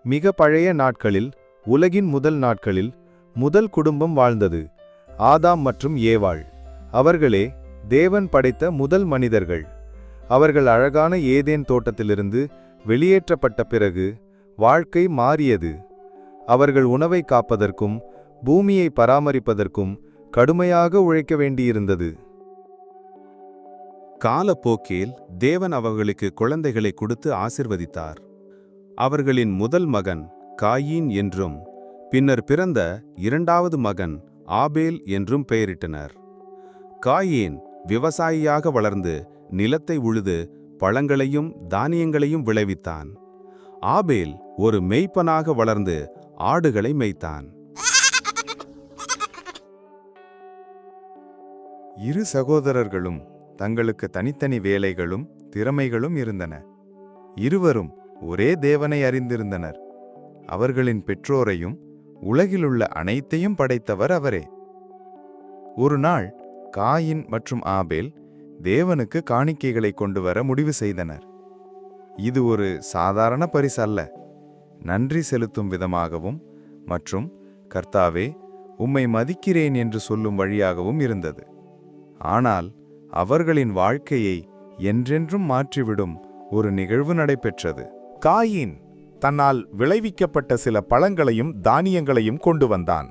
மிக பழைய நாட்களில், உலகின் முதல் நாட்களில் முதல் குடும்பம் வாழ்ந்தது. ஆதாம் மற்றும் ஏவாள். அவர்களே தேவன் படைத்த முதல் மனிதர்கள். அவர்கள் அழகான ஏதேன் தோட்டத்திலிருந்து வெளியேற்றப்பட்ட பிறகு வாழ்க்கை மாறியது. அவர்கள் உணவை காப்பதற்கும் பூமியை பராமரிப்பதற்கும் கடுமையாக உழைக்க வேண்டியிருந்தது. காலப்போக்கில் தேவன் அவர்களுக்கு குழந்தைகளை கொடுத்து ஆசிர்வதித்தார். அவர்களின் முதல் மகன் காயீன் என்றும் பின்னர் பிறந்த இரண்டாவது மகன் ஆபேல் என்றும் பெயரிட்டனர். காயீன் விவசாயியாக வளர்ந்து நிலத்தை உழுது பழங்களையும் தானியங்களையும் விளைவித்தான். ஆபேல் ஒரு மேய்ப்பனாக வளர்ந்து ஆடுகளை மேய்த்தான். இரு சகோதரர்களும் தங்களுக்கு தனித்தனி வேலைகளும் திறமைகளும் இருந்தன. இருவரும் ஒரே தேவனை அறிந்திருந்தனர். அவர்களின் பெற்றோரையும் உலகிலுள்ள அனைத்தையும் படைத்தவர் அவரே. ஒரு நாள் காயின் மற்றும் ஆபேல் தேவனுக்கு காணிக்கைகளை கொண்டு வர முடிவு செய்தனர். இது ஒரு சாதாரண பரிசு அல்ல, நன்றி செலுத்தும் விதமாகவும் மற்றும் கர்த்தாவே உம்மை மதிக்கிறேன் என்று சொல்லும் வழியாகவும் இருந்தது. ஆனால் அவர்களின் வாழ்க்கையை என்றென்றும் மாற்றிவிடும் ஒரு நிகழ்வு நடைபெற்றது. காயின் தன்னால் விளைவிக்கப்பட்ட சில பழங்களையும் தானியங்களையும் கொண்டு வந்தான்.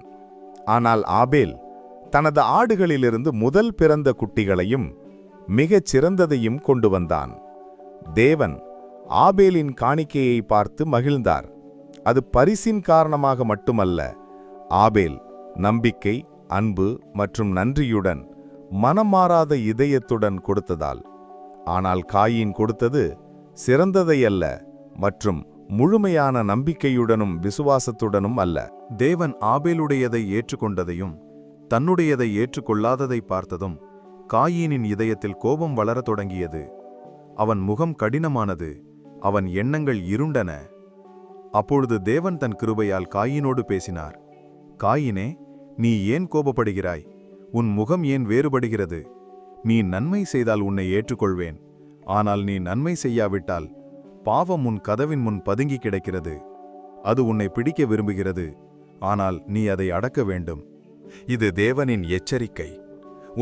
ஆனால் ஆபேல் தனது ஆடுகளிலிருந்து முதல் பிறந்த குட்டிகளையும் மிகச் சிறந்ததையும் கொண்டு வந்தான். தேவன் ஆபேலின் காணிக்கையை பார்த்து மகிழ்ந்தார். அது பரிசின் காரணமாக மட்டுமல்ல, ஆபேல் நம்பிக்கை, அன்பு மற்றும் நன்றியுடன் மனமாறாத இதயத்துடன் கொடுத்ததால். ஆனால் காயின் கொடுத்தது சிறந்ததை அல்ல மற்றும் முழுமையான நம்பிக்கையுடனும் விசுவாசத்துடனும் அல்ல. தேவன் ஆபேலுடையதை ஏற்றுக்கொண்டதையும் தன்னுடையதை ஏற்றுக்கொள்ளாததை பார்த்ததும் காயீனின் இதயத்தில் கோபம் வளரத் தொடங்கியது. அவன் முகம் கடினமானது, அவன் எண்ணங்கள் இருண்டன. அப்பொழுது தேவன் தன் கிருபையால் காயீனோடு பேசினார். காயினே, நீ ஏன் கோபப்படுகிறாய்? உன் முகம் ஏன் வேறுபடுகிறது? நீ நன்மை செய்தால் உன்னை ஏற்றுக்கொள்வேன். ஆனால் நீ நன்மை செய்யாவிட்டால் பாவம் உன் கதவின் முன் பதுங்கி கிடக்கிறது. அது உன்னை பிடிக்க விரும்புகிறது, ஆனால் நீ அதை அடக்க வேண்டும். இது தேவனின் எச்சரிக்கை.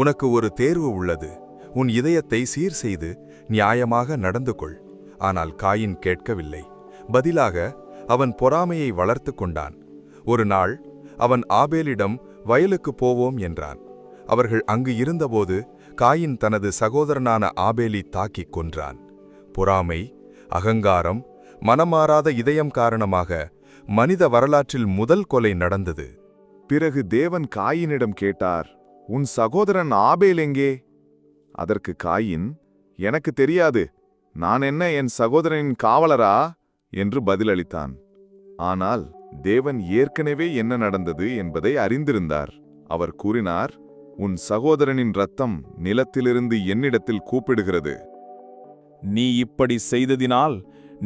உனக்கு ஒரு தேர்வு உள்ளது. உன் இதயத்தை சீர் செய்து நியாயமாக நடந்து கொள். ஆனால் காயின் கேட்கவில்லை. பதிலாக அவன் பொறாமையை வளர்த்து கொண்டான். ஒரு நாள் அவன் ஆபேலிடம் வயலுக்கு போவோம் என்றான். அவர்கள் அங்கு இருந்தபோது காயின் தனது சகோதரனான ஆபேலை தாக்கிக் கொன்றான். பொறாமை, அகங்காரம், மனமாறாத இதயம் காரணமாக மனித வரலாற்றில் முதல் கொலை நடந்தது. பிறகு தேவன் காயினிடம் கேட்டார், உன் சகோதரன் ஆபேல் எங்கே? அதற்கு காயின், எனக்கு தெரியாது, நான் என்ன என் சகோதரனின் காவலரா என்று பதிலளித்தான். ஆனால் தேவன் ஏற்கனவே என்ன நடந்தது என்பதை அறிந்திருந்தார். அவர் கூறினார், உன் சகோதரனின் இரத்தம் நிலத்திலிருந்து என்னிடத்தில் கூப்பிடுகிறது. நீ இப்படி செய்ததினால்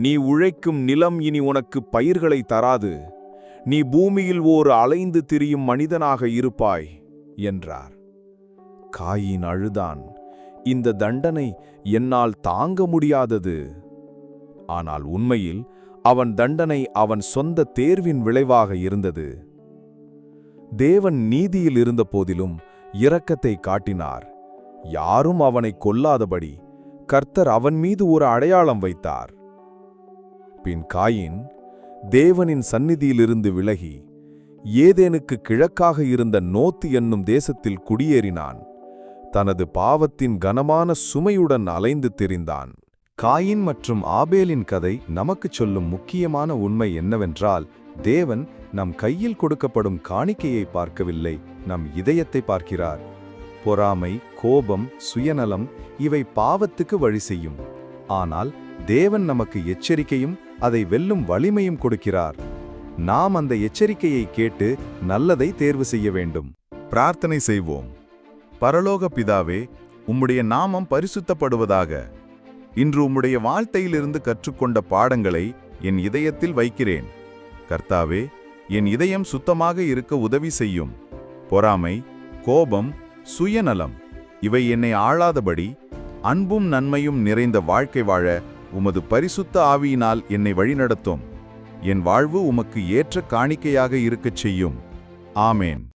நீ உழைக்கும் நிலம் இனி உனக்கு பயிர்களை தராது. நீ பூமியில் ஓர் அலைந்து திரியும் மனிதனாக இருப்பாய் என்றார். காயின் அழுதான், இந்த தண்டனை என்னால் தாங்க முடியாதது. ஆனால் உண்மையில் அவன் தண்டனை அவன் சொந்த தேர்வின் விளைவாக இருந்தது. தேவன் நீதியில் இருந்த போதிலும் இரக்கத்தை காட்டினார். யாரும் அவனை கொல்லாதபடி கர்த்தர் அவன் மீது ஒரு அடையாளம் வைத்தார். பின் காயின் தேவனின் சந்நிதியிலிருந்து விலகி ஏதேனுக்கு கிழக்காக இருந்த நோத்து என்னும் தேசத்தில் குடியேறினான். தனது பாவத்தின் கனமான சுமையுடன் அலைந்து திரிந்தான். காயின் மற்றும் ஆபேலின் கதை நமக்குச் சொல்லும் முக்கியமான உண்மை என்னவென்றால், தேவன் நம் கையில் கொடுக்கப்படும் காணிக்கையை பார்க்கவில்லை, நம் இதயத்தை பார்க்கிறார். பொறாமை, கோபம், சுயநலம் இவை பாவத்துக்கு வழி செய்யும். ஆனால் தேவன் நமக்கு எச்சரிக்கையும் அதை வெல்லும் வலிமையும் கொடுக்கிறார். நாம் அந்த எச்சரிக்கையை கேட்டு நல்லதை தேர்வு செய்ய வேண்டும். பிரார்த்தனை செய்வோம். பரலோக பிதாவே, உம்முடைய நாமம் பரிசுத்தப்படுவதாக. இன்று உம்முடைய வாழ்க்கையிலிருந்து கற்றுக்கொண்ட பாடங்களை என் இதயத்தில் வைக்கிறேன். கர்த்தாவே, என் இதயம் சுத்தமாக இருக்க உதவி செய்யும். பொறாமை, கோபம், சுயநலம் இவை என்னை ஆளாதபடி அன்பும் நன்மையும் நிறைந்த வாழ்க்கை வாழ உமது பரிசுத்த ஆவியினால் என்னை வழிநடத்தும். என் வாழ்வு உமக்கு ஏற்ற காணிக்கையாக இருக்கச் செய்யும். ஆமேன்.